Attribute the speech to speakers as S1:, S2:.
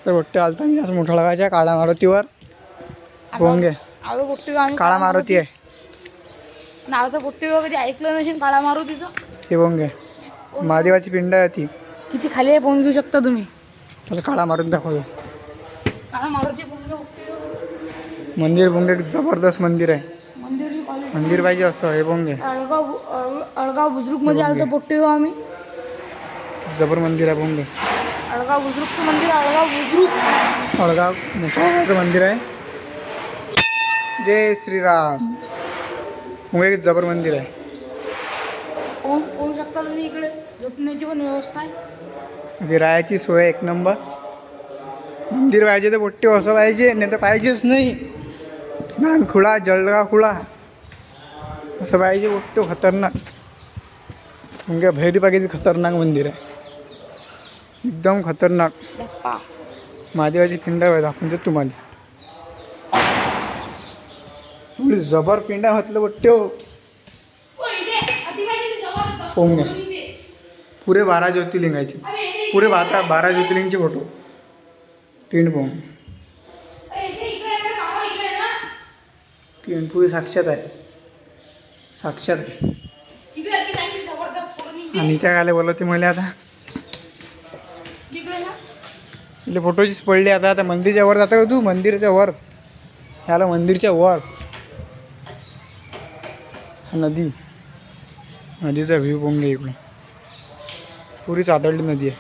S1: तर बोट्टे आलता मी आज मोठा लगायच्या काळा मारुतीवर. पोंगे
S2: आलो पोट्टी आम्ही
S1: काळा मारुती आहे.
S2: नावाचं पोट्टी कधी ऐकलं नसेल काळा मारुतीचं.
S1: हे पोंगे महादेवाची पिंड आहे ती.
S2: किती खाली आहे पोहून घेऊ शकता तुम्ही.
S1: त्याला काळा मारुती दाखवतो.
S2: काळा मारुती पोंगे
S1: मंदिर पोंगे जबरदस्त मंदिर आहे.
S2: मंदिरची क्वालिटी
S1: मंदिर पाहिजे असं हे पोंगे.
S2: अळगाव बुजुर्ग मध्ये आलतो पोट्टी आम्ही.
S1: जबर मंदिर आहे पोंगे.
S2: अळगाव बुजुर्गचं मंदिर. अळगाव बुजुर्ग
S1: अळगाव मोठं मंदिर आहे. जय श्रीराम. पोंगे जबर मंदिर आहे.
S2: पोहू शकता तुम्ही. इकडे झोपण्याची पण व्यवस्था आहे.
S1: विरायाची सोय एक नंबर. मंदिर पाहिजे तर पोट्टे असं पाहिजे, नाही तर पाहिजेच नाही. नानखुळा जळगाव खुळा असं पाहिजे पोट्टे. खतरनाक म्हणजे भैरी पाहिजे. खतरनाक मंदिर आहे एकदम खतरनाक. महादेवाची पिंड आहे दाखवून देतो तुम्हाला. एवढी जबर पिंड आहे म्हटलं पोट्टे. पोंगे पुरे 12 ज्योतिर्लिंगाचे. पुरे 12 ज्योतिर्लिंगचे फोटो. पिंड पोंग पिंड पुरी साक्षात आहे. साक्षात आहे. आणि त्या गाले बोलवते मला आता. इथे फोटोचीच पडली आता. आता मंदिरच्या वर जाता का तू. मंदिराच्या वर ह्याला मंदिरच्या वर नदी. नदीचा व्ह्यू पोंगे इकडून. पुरी चादळली नदी आहे.